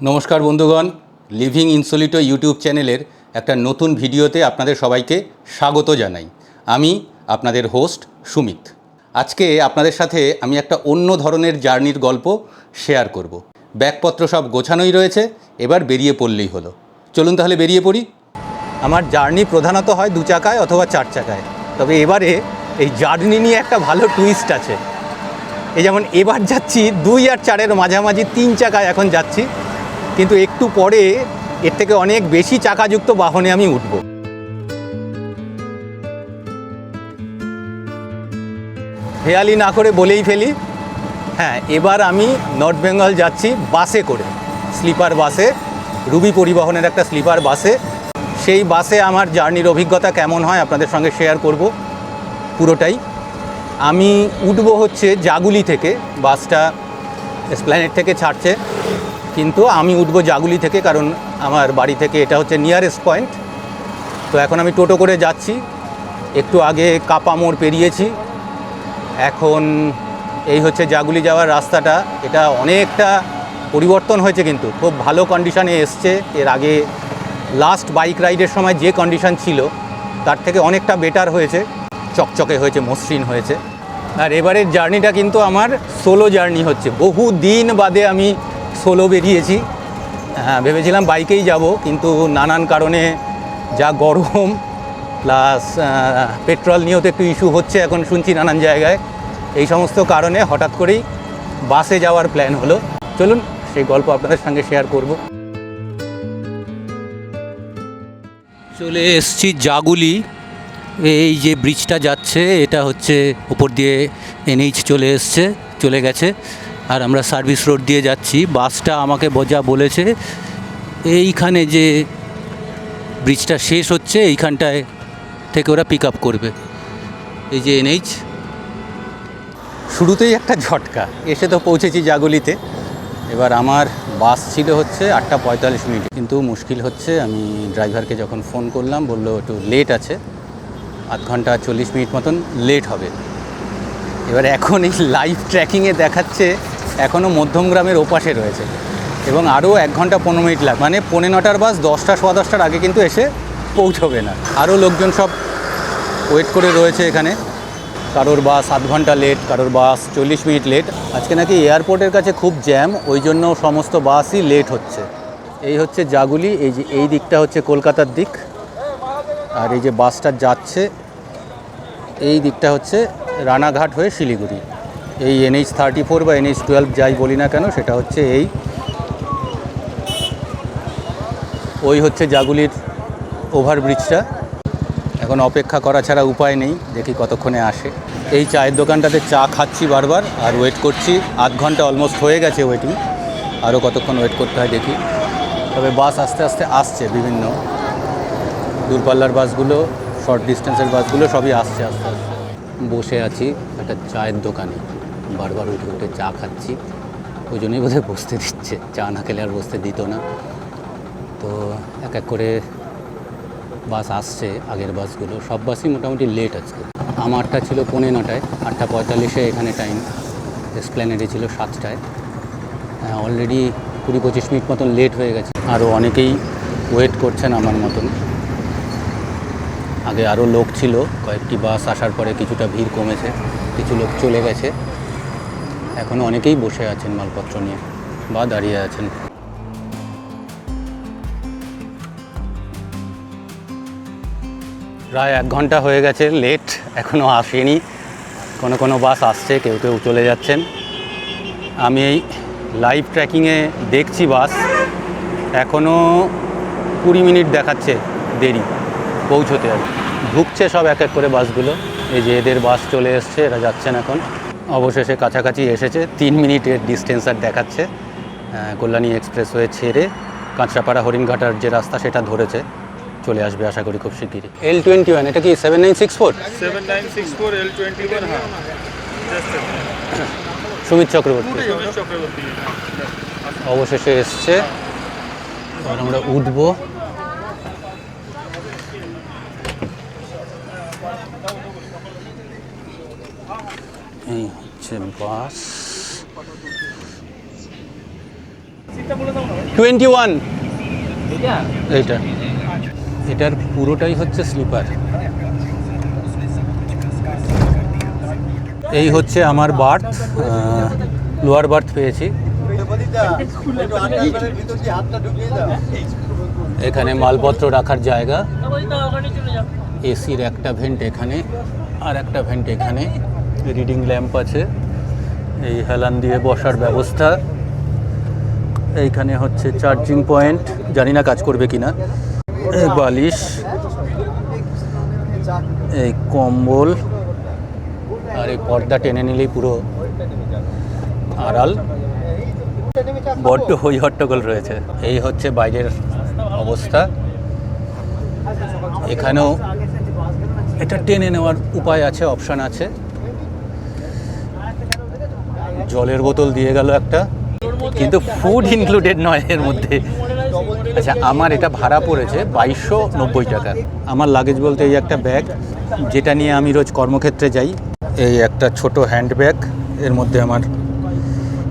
নমস্কার বন্ধুগণ, living ইনসোলিটো YouTube চ্যানেলের একটা নতুন ভিডিওতে আপনাদের সবাইকে স্বাগত জানাই। আমি আপনাদের হোস্ট সুমিত। আজকে আপনাদের সাথে আমি একটা অন্য ধরনের জার্নির গল্প শেয়ার করব। ব্যাগপত্র সব গোছানোই রয়েছে, এবার বেরিয়ে পড়লেই হলো। চলুন তাহলে বেরিয়ে পড়ি। আমার জার্নি প্রধানত হয় 2 চাকায় অথবা 4 চাকায়, তবে এবারে এই জার্নি নিয়ে একটা ভালো টুইস্ট আছে। এই যেমন এবার যাচ্ছি 2 আর 4-এর মাঝামাঝি 3 চাকায় এখন যাচ্ছি, কিন্তু একটু পরে এর থেকে অনেক বেশি চাকাযুক্ত বাহনে আমি উঠব। হেয়ালি না করে বলেই ফেলি, হ্যাঁ, এবার আমি নর্থ বেঙ্গল যাচ্ছি বাসে করে, স্লিপার বাসে, রুবি পরিবহনের একটা স্লিপার বাসে। সেই বাসে আমার জার্নির অভিজ্ঞতা কেমন হয় আপনাদের সঙ্গে শেয়ার করব পুরোটাই। আমি উঠব হচ্ছে জাগুলি থেকে, বাসটা এসপ্ল্যানেড থেকে ছাড়ছে, কিন্তু আমি উঠবো জাগুলি থেকে, কারণ আমার বাড়ি থেকে এটা হচ্ছে নিয়ারেস্ট পয়েন্ট। তো এখন আমি টোটো করে যাচ্ছি। একটু আগে কাপা মোড় পেরিয়েছি, এখন এই হচ্ছে জাগুলি যাওয়ার রাস্তাটা। এটা অনেকটা পরিবর্তন হয়েছে, কিন্তু খুব ভালো কন্ডিশনে এসছে। এর আগে লাস্ট বাইক রাইডের সময় যে কন্ডিশন ছিল তার থেকে অনেকটা বেটার হয়েছে, চকচকে হয়েছে, মসৃণ হয়েছে। আর এবারের জার্নিটা কিন্তু আমার সোলো জার্নি হচ্ছে। বহু দিন বাদে আমি সোলো বেরিয়েছি। হ্যাঁ, ভেবেছিলাম বাইকেই যাব, কিন্তু নানান কারণে, যা গরম প্লাস পেট্রোল নিয়েও তো একটু ইস্যু হচ্ছে এখন শুনছি নানান জায়গায়, এই সমস্ত কারণে হঠাৎ করেই বাসে যাওয়ার প্ল্যান হলো। চলুন সেই গল্প আপনাদের সঙ্গে শেয়ার করব। চলে এসছি জাগুলি। এই যে ব্রিজটা যাচ্ছে, এটা হচ্ছে উপর দিয়ে এনএইচ চলে গেছে, আর আমরা সার্ভিস রোড দিয়ে যাচ্ছি। বাসটা আমাকে যা বলেছে, এইখানে যে ব্রিজটা শেষ হচ্ছে এইখানটায় থেকে ওরা পিক আপ করবে। এই যে এনএইচ। শুরুতেই একটা ঝটকা, এসে তো পৌঁছেছি জাগুলিতে। এবার আমার বাস ছিল হচ্ছে 8:45, কিন্তু মুশকিল হচ্ছে, আমি ড্রাইভারকে যখন ফোন করলাম বললো একটু লেট আছে, আধ ঘন্টা 40 মিনিট মতন লেট হবে। এবার এখন এই লাইভ ট্র্যাকিংয়ে দেখাচ্ছে এখনও মধ্যমগ্রামের ওপাশে রয়েছে, এবং আরও 1 ঘন্টা 15 মিনিট লাগবে। মানে 9:45 বাস 10টা, 10:15 আগে কিন্তু এসে পৌঁছবে না। আরও লোকজন সব ওয়েট করে রয়েছে এখানে। কারোর বাস আধ ঘন্টা লেট, কারোর বাস 40 মিনিট লেট। আজকে নাকি এয়ারপোর্টের কাছে খুব জ্যাম, ওই জন্য সমস্ত বাসই লেট হচ্ছে। এই হচ্ছে জাগুলি, এই যে এই দিকটা হচ্ছে কলকাতার দিক, আর এই যে বাসটা যাচ্ছে এই দিকটা হচ্ছে রানাঘাট হয়ে শিলিগুড়ি। এই NH 34 বা NH 12 যাই বলি না কেন, সেটা হচ্ছে ওই হচ্ছে জাগুলির ওভারব্রিজটা। এখন অপেক্ষা করা ছাড়া উপায় নেই, দেখি কতক্ষণে আসে। এই চায়ের দোকানটাতে চা খাচ্ছি বারবার, আর ওয়েট করছি। আধ ঘন্টা অলমোস্ট হয়ে গেছে ওয়েটিং, আরও কতক্ষণ ওয়েট করতে হয় দেখি। তবে বাস আস্তে আস্তে আসছে, বিভিন্ন দূরপাল্লার বাসগুলো, শর্ট ডিস্টেন্সের বাসগুলো সবই আসছে আস্তে আস্তে। বসে আছি একটা চায়ের দোকানে, বারবার উঠে উঠে চা খাচ্ছি, ওই জন্যই বোধহয় বসতে দিচ্ছে, চা না খেলে আর বসতে দিত না। তো এক এক করে বাস আসছে, আগের বাসগুলো, সব বাসই মোটামুটি লেট আজকে। আমারটা ছিল 9:45, 8:45 এখানে টাইম, এসপ্ল্যানেডে ছিল 7টায়। অলরেডি 20-25 মিনিট মতন লেট হয়ে গেছে। আরও অনেকেই ওয়েট করছেন আমার মতন। আগে আরও লোক ছিল, কয়েকটি বাস আসার পরে কিছুটা ভিড় কমেছে, কিছু লোক চলে গেছে। এখনও অনেকেই বসে আছেন মালপত্র নিয়ে বা দাঁড়িয়ে আছেন। প্রায় 1 ঘন্টা হয়ে গেছে লেট, এখনও আসেনি। কোনো বাস আসছে, কেউ কেউ চলে যাচ্ছেন। আমি এই লাইভ ট্র্যাকিংয়ে দেখছি বাস, এখনও 20 মিনিট দেখাচ্ছে দেরি পৌঁছতে। আর ঢুকছে সব এক এক করে বাসগুলো। এই যে এদের বাস চলে এসছে, এরা যাচ্ছেন এখন। অবশেষে কাছাকাছি এসেছে, 3 মিনিটের ডিস্টেন্স আর দেখাচ্ছে। কল্যাণী এক্সপ্রেস হয়ে ছেড়ে কাঁচরাপাড়া হরিণঘাটার যে রাস্তা সেটা ধরেছে, চলে আসবে আশা করি খুব শিগগিরই। L21, এটা কি 7964? 7964 L21, হ্যাঁ। সুমিত চক্রবর্তী অবশেষে এসছে। এবার আমরা উঠবো। এই হচ্ছে বাস। 21 এইটা, এটার পুরোটাই হচ্ছে স্লিপার। এই হচ্ছে আমার বার্থ, লোয়ার বার্থ পেয়েছি। এখানে মালপত্র রাখার জায়গা, এসির একটা ভেন্ট এখানে আর একটা ভেন্ট এখানে, রিডিং ল্যাম্প আছে, এই হেলান দিয়ে বসার ব্যবস্থা, এইখানে হচ্ছে চার্জিং পয়েন্ট, জানি না কাজ করবে কিনা, এই বালিশ, এই কম্বল, আর এই পর্দা টেনে নিলেই পুরো আড়াল। বড্ড হই হট্টগোল রয়েছে। এই হচ্ছে বাইরের অবস্থা। এখানেও এটা টেনে নেওয়ার উপায় আছে, অপশান আছে। জলের বোতল দিয়ে গেল একটা, কিন্তু ফুড ইনক্লুডেড নয় এর মধ্যে। আচ্ছা, আমার এটা ভাড়া পড়েছে 2290 টাকা। আমার লাগেজ বলতে এই একটা ব্যাগ, যেটা নিয়ে আমি রোজ কর্মক্ষেত্রে যাই। এই একটা ছোট হ্যান্ড ব্যাগ, এর মধ্যে আমার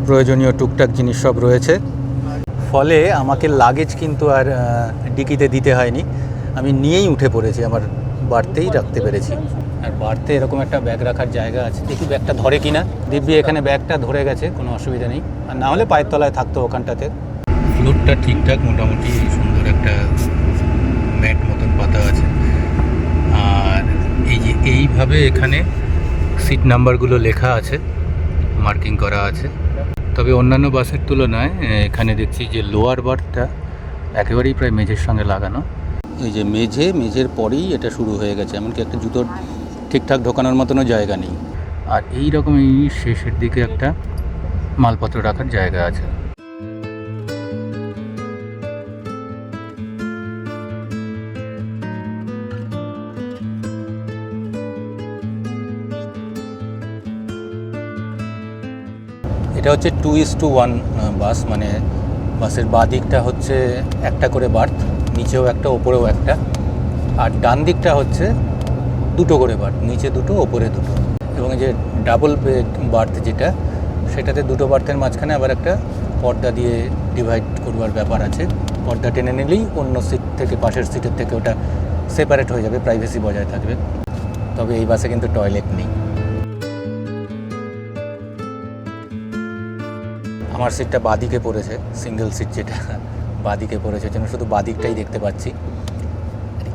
প্রয়োজনীয় টুকটাক জিনিস সব রয়েছে। ফলে আমাকে লাগেজ কিন্তু আর ডিকিতে দিতে হয়নি, আমি নিয়েই উঠে পড়েছি, আমার বাড়তেই রাখতে পেরেছি। আর বাড়তে এরকম একটা ব্যাগ রাখার জায়গা আছে। দেখি ব্যাগটা ধরে কিনা। দিব্যি এখানে ব্যাগটা ধরে গেছে, কোনো অসুবিধা নেই। আর না হলে পায়ের তলায় থাকতো ওখানটাতে। ফ্লোরটা ঠিকঠাক, মোটামুটি সুন্দর একটা ম্যাট মতন পাতা আছে। আর এই যে এইভাবে এখানে সিট নাম্বারগুলো লেখা আছে, মার্কিং করা আছে। তবে অন্যান্য বাসের তুলনায় এখানে দেখছি যে লোয়ার বার্থটা একেবারেই প্রায় মেঝের সঙ্গে লাগানো। এই যে মেঝের পরেই এটা শুরু হয়ে গেছে, এমনকি একটা জুতোর ঠিকঠাক ঢোকানোর মতনও জায়গা নেই। আর এই রকম এই শেষের দিকে একটা মালপত্র রাখার জায়গা আছে। এটা হচ্ছে 2:1 বাস, মানে বাসের বাঁ দিকটা হচ্ছে একটা করে বার্থ, নিচেও একটা ওপরেও একটা, আর ডান দিকটা হচ্ছে দুটো করে বার্থ, নিচে দুটো ওপরে দুটো। এবং এই যে ডাবল বেড বার্থ যেটা, সেটাতে দুটো বার্থের মাঝখানে আবার একটা পর্দা দিয়ে ডিভাইড করবার ব্যাপার আছে। পর্দা টেনে নিলেই অন্য সিট থেকে, পাশের সিটের থেকে ওটা সেপারেট হয়ে যাবে, প্রাইভেসি বজায় থাকবে। তবে এই বাসে কিন্তু টয়লেট নেই। আমার সিটটা বাঁদিকে পড়েছে, সিঙ্গেল সিট যেটা বাঁদিকে পড়েছে, জন্য শুধু বাঁদিকটাই দেখতে পাচ্ছি।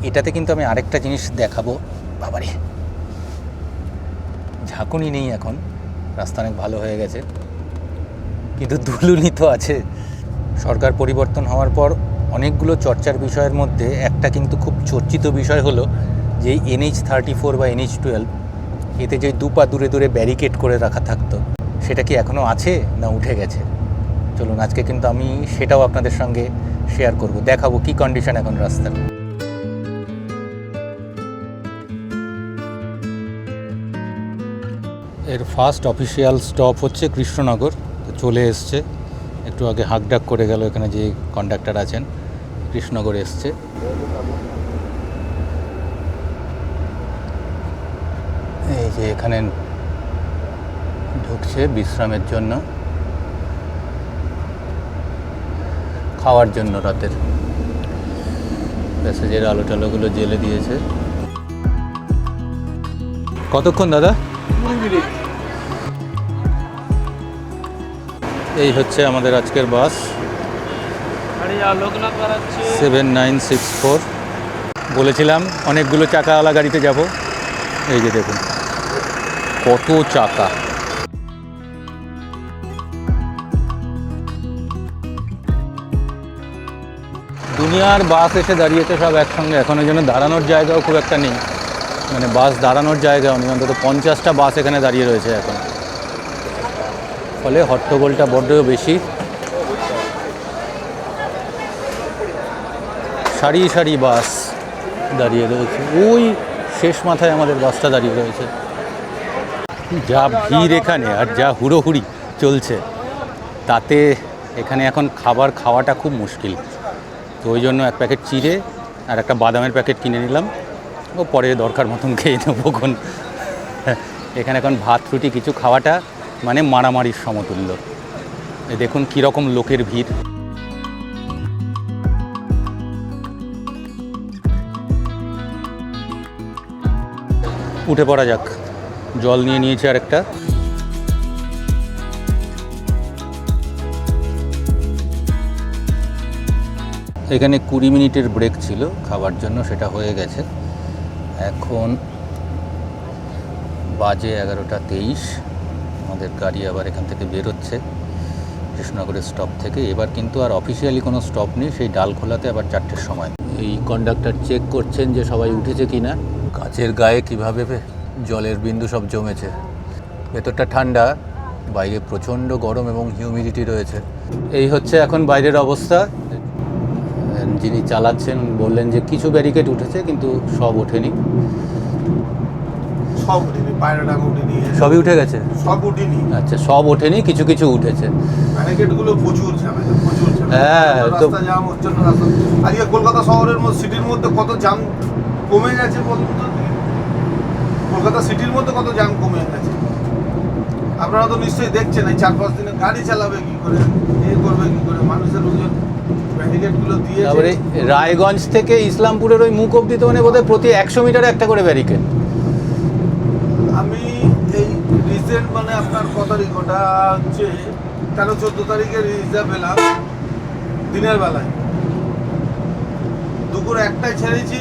এটাতে কিন্তু আমি আরেকটা জিনিস দেখাবো। বাবারে, ঝাঁকুনি নেই এখন, রাস্তা অনেক ভালো হয়ে গেছে, কিন্তু দুলুনি তো আছে। সরকার পরিবর্তন হওয়ার পর অনেকগুলো চর্চার বিষয়ের মধ্যে একটা কিন্তু খুব চর্চিত বিষয় হলো যে NH34 বা NH12, এতে যে দুপা দূরে দূরে ব্যারিকেড করে রাখা থাকতো, সেটা কি এখনও আছে না উঠে গেছে? চলুন আজকে কিন্তু আমি সেটাও আপনাদের সঙ্গে শেয়ার করব, দেখাবো কি কন্ডিশন এখন রাস্তার। এর ফার্স্ট অফিসিয়াল স্টপ হচ্ছে কৃষ্ণনগর, তো চলে এসছে। একটু আগে হাঁকডাক করে গেল এখানে যে কন্ডাক্টর আছেন, কৃষ্ণনগর এসছে। এই যে এখানে ঢুকছে বিশ্রামের জন্য, খাওয়ার জন্য রাতের। প্যাসেজের আলো টালোগুলো জ্বেলে দিয়েছে। কতক্ষণ দাদা? এই হচ্ছে আমাদের আজকের বাস 7964। বলেছিলাম অনেকগুলো চাকাওয়ালা গাড়িতে যাব। এই যে দেখুন কত চাকা। দুনিয়ার বাস এসে দাঁড়িয়েছে সব একসঙ্গে, এখন ওই জন্য দাঁড়ানোর জায়গাও খুব একটা নেই, মানে বাস দাঁড়ানোর জায়গাও নেই। অন্তত 50টা বাস এখানে দাঁড়িয়ে রয়েছে এখন, ফলে হট্টগোলটা বড্ড বেশি। সারি সারি বাস দাঁড়িয়ে রয়েছে, ওই শেষ মাথায় আমাদের বাসটা দাঁড়িয়ে রয়েছে। যা ভিড় এখানে আর যা হুড়োহুড়ি চলছে, তাতে এখানে এখন খাবার খাওয়াটা খুব মুশকিল। তো ওই জন্য এক প্যাকেট চিড়ে আর একটা বাদামের প্যাকেট কিনে নিলাম, ও পরে দরকার মতন খেয়ে নেবো। এখানে এখন ভাত রুটি কিছু খাওয়াটা মানে মারামারির সমতুল্য। দেখুন কীরকম লোকের ভিড়। উঠে পড়া যাক। জল নিয়ে নিয়েছি আরেকটা। এখানে 20 মিনিটের ব্রেক ছিল খাবার জন্য, সেটা হয়ে গেছে। এখন বাজে 11:23। আমাদের গাড়ি আবার এখান থেকে বেরোচ্ছে কৃষ্ণনগরের স্টপ থেকে। এবার কিন্তু আর অফিসিয়ালি কোনো স্টপ নেই, সেই ডালখোলাতে আবার 4টের সময়। এই কন্ডাক্টর চেক করছেন যে সবাই উঠেছে কিনা। কাচের গায়ে কীভাবে জলের বিন্দু সব জমেছে। ভেতরটা ঠান্ডা, বাইরে প্রচণ্ড গরম এবং হিউমিডিটি রয়েছে। এই হচ্ছে এখন বাইরের অবস্থা। যিনি চালাচ্ছেন বললেন যে কিছু ব্যারিকেড উঠেছে কিন্তু সব ওঠেনি। সব উঠিনি, বাইরেটা উঠিনি, সবই উঠে গেছে। সব উঠিনি। আচ্ছা, সব ওঠেনি, কিছু কিছু উঠেছে। ব্যারিকেডগুলো প্রচুর ঝামেলা, প্রচুর ঝামেলা। হ্যাঁ, তো রাস্তা জাম হচ্ছে না। রাস্তা আজকে কলকাতা শহরের মধ্যে, সিটির মধ্যে কত জাম কমে গেছে বলুন তো। কলকাতা সিটির মধ্যে কত জাম কমে গেছে আপনারা তো নিশ্চয়ই দেখছেন। এই 4-5 দিনে গাড়ি চালাবে কি করে, করবে কি করে, মানুষের ওজন ব্যারিকেডগুলো দিয়ে। তারপরে রায়গঞ্জ থেকে ইসলামপুরের ওই মুখ অব্দি তো মানে বোধহয় প্রতি 100 মিটারে একটা করে ব্যারিকেড। আমি এই রিসেন্ট মানে আপনার কত তারিখ, ওটা হচ্ছে 13-14 তারিখে রিজার্ভ পেলাম দিনের বেলায়। দুপুর 1টায় ছেড়েছি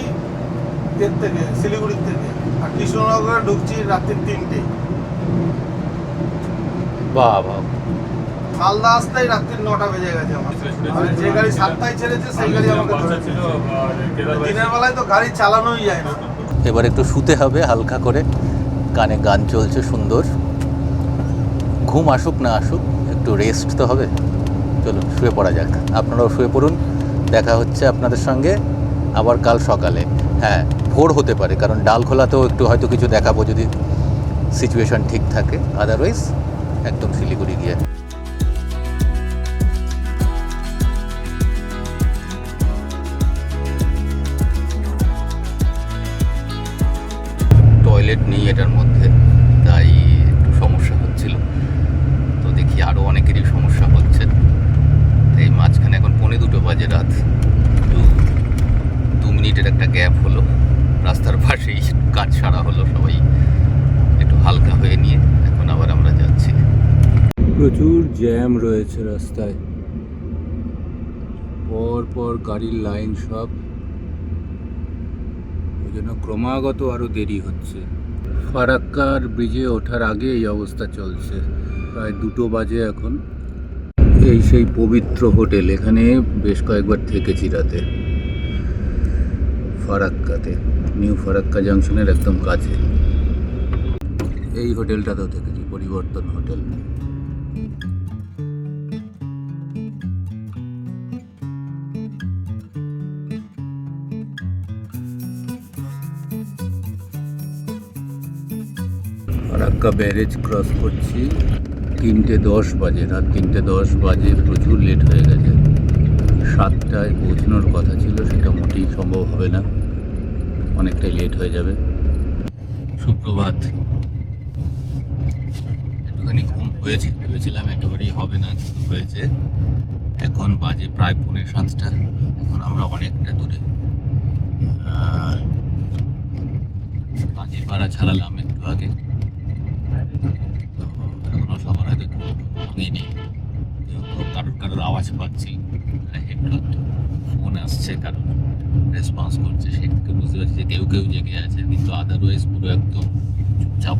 এর থেকে, শিলিগুড়ির থেকে, আর কৃষ্ণনগরে ঢুকছি রাত্রি 3টে। বাহ বাহ। মালদা আসতেই রাত্রি 9টা বেজে গেছে আমার। আর যে গাড়ি 7টায় ছেড়েছে সেই গাড়ি আমাকে ধরেছে। দিনের বেলায় তো গাড়ি চালানোই যায় না। এবার একটু শুতে হবে হালকা করে, কানে গান চলছে সুন্দর। ঘুম আসুক না আসুক, একটু রেস্ট তো হবে। চলুন শুয়ে পড়া যাক। আপনারাও শুয়ে পড়ুন। দেখা হচ্ছে আপনাদের সঙ্গে আবার কাল সকালে। হ্যাঁ, ভোর হতে পারে, কারণ ডালখোলাতেও একটু হয়তো কিছু দেখাবো যদি সিচুয়েশন ঠিক থাকে। আদারওয়াইজ একদম শিলিগুড়ি গিয়ে। টয়লেট নেই এটার মধ্যে, তাই একটু সমস্যা হচ্ছিল। তো দেখি আরও অনেকেরই সমস্যা হচ্ছে। এই মাঝখানে এখন 2:45 বাজে রাত। একটু 2 মিনিটের একটা গ্যাপ হলো, রাস্তার পাশেই কাজ সারা হলো, সবাই একটু হালকা হয়ে নিয়ে এখন আবার আমরা যাচ্ছি। প্রচুর জ্যাম রয়েছে রাস্তায়, পর পর গাড়ির লাইন সব, ওই জন্য ক্রমাগত আরও দেরি হচ্ছে। ফারাক্কার ব্রিজে ওঠার আগে এই অবস্থা চলছে। প্রায় 2টো বাজে এখন। এই সেই পবিত্র হোটেল, এখানে বেশ কয়েকবার থেকেছি রাতে, ফারাক্কাতে, নিউ ফারাক্কা জাংশনের একদম কাছে। এই হোটেলটাতেও থেকেছি, পরিবর্তন হোটেল। ফারাক্কা ব্যারেজ ক্রস করছি, 3:10 বাজে, রাত 3:10 বাজে। প্রচুর লেট হয়ে গেছে। 7টায় পৌঁছানোর কথা ছিল, সেটা মোটেই সম্ভব হবে না, অনেকটাই লেট হয়ে যাবে। সুপ্রভাত। একটুখানি ঘুম হয়েছে, ভেবেছিলাম একেবারেই হবে না, কিন্তু হয়েছে। এখন বাজে প্রায় 6:45। এখন আমরা অনেকটা দূরে। কাজীপাড়া ছাড়ালাম একটু আগে। এখনো সবার হয়তো ভাঙেনি। কারোর আওয়াজ পাচ্ছি, ফোন আসছে, কারোর রেসপন্স করছে, সে থেকে বুঝতে পারছি যে কেউ কেউ জেগে আছে, কিন্তু আদারওয়াইজ পুরো একদম চুপচাপ।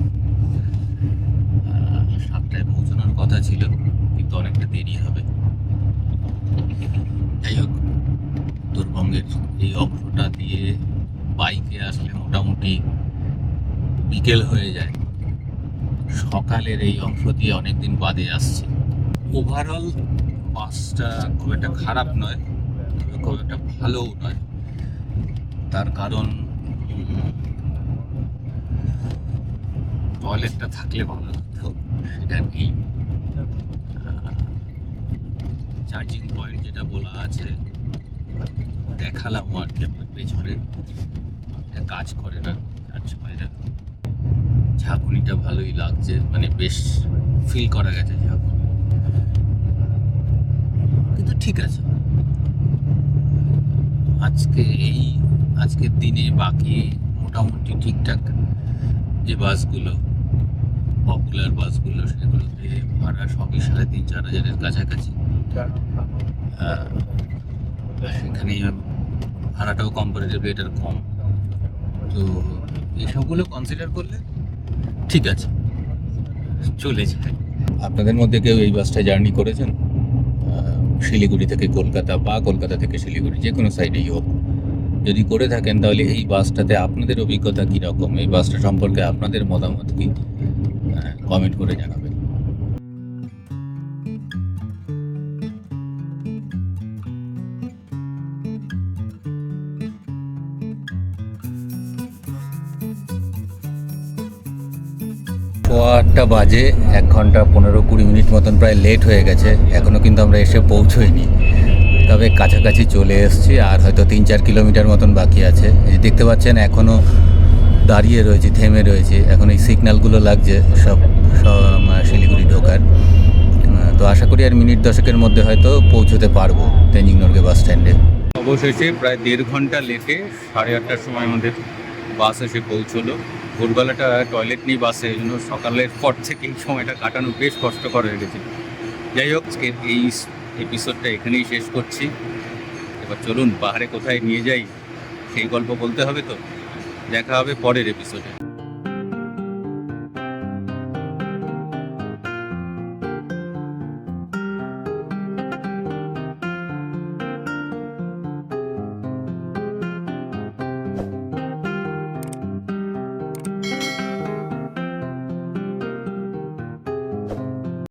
7টায় পৌঁছানোর কথা ছিল, কিন্তু অনেকটা দেরি হবে। যাই হোক, উত্তরবঙ্গের এই অংশটা দিয়ে বাইকে আসলে মোটামুটি বিকেল হয়ে যায়। সকালের এই অংশ দিয়ে অনেকদিন বাদে আসছে। ওভারঅল বাসটা খুব একটা খারাপ নয়, খুব একটা ভালোও নয়। তার কারণ টয়লেটটা থাকলে ভালো হতো, সেটা নেই। চার্জিং পয়েন্ট যেটা বলা আছে, দেখালাম আর কি আপনার পেছনে, কাজ করে না, চার্জ হয় না। ঝাঁকুনিটা ভালোই লাগছে, মানে বেশ ফিল করা গেছে ঝাঁকুনি, কিন্তু ঠিক আছে। আজকের দিনে বাকি মোটামুটি ঠিকঠাক যে বাসগুলো পপুলার বাসগুলো সেগুলোতে ভাড়া সবই 3,500-4,000-এর কাছাকাছি। সেখানে ভাড়াটাও কম্পারেটিভলি এটার কম। তো এইসবগুলো কনসিডার করলে ঠিক আছে, চলে যায়। আপনাদের মধ্যে কেউ এই বাসটা জার্নি করেছেন? শিলিগুড়ি থেকে কলকাতা বা কলকাতা থেকে শিলিগুড়ি, যে কোনো সাইডেই হোক, যদি করে থাকেন তাহলে এই বাসটাতে আপনাদের অভিজ্ঞতা কীরকম, এই বাসটা সম্পর্কে আপনাদের মতামত কি, কমেন্ট করে জানাবেন। সোয়া 8টা বাজে, 1 ঘন্টা 15-20 মিনিট মতন প্রায় লেট হয়ে গেছে। এখনও কিন্তু আমরা এসে পৌঁছোইনি, তবে কাছাকাছি চলে এসেছি। আর হয়তো 3-4 কিলোমিটার মতন বাকি আছে। এই যে দেখতে পাচ্ছেন এখনও দাঁড়িয়ে রয়েছে, থেমে রয়েছে। এখন এই সিগন্যালগুলো লাগছে সব শিলিগুড়ি ঢোকার। তো আশা করি আর মিনিট 10-এর মধ্যে হয়তো পৌঁছতে পারবো তেঞ্জিং নরগে বাস স্ট্যান্ডে। অবশেষে প্রায় 1.5 ঘন্টা লেটে 8:30টার সময় আমাদের বাস এসে পৌঁছলো। ভোরবেলাটা টয়লেট নিয়ে বাসে, এই জন্য সকালের পর থেকে এই সময়টা কাটানো বেশ কষ্টকর হয়ে গেছে। যাই হোক, আজকের এই এপিসোডটা এখানেই শেষ করছি। এবার চলুন পাহাড়ে কোথায় নিয়ে যাই সেই গল্প বলতে হবে, তো দেখা হবে পরের এপিসোডে।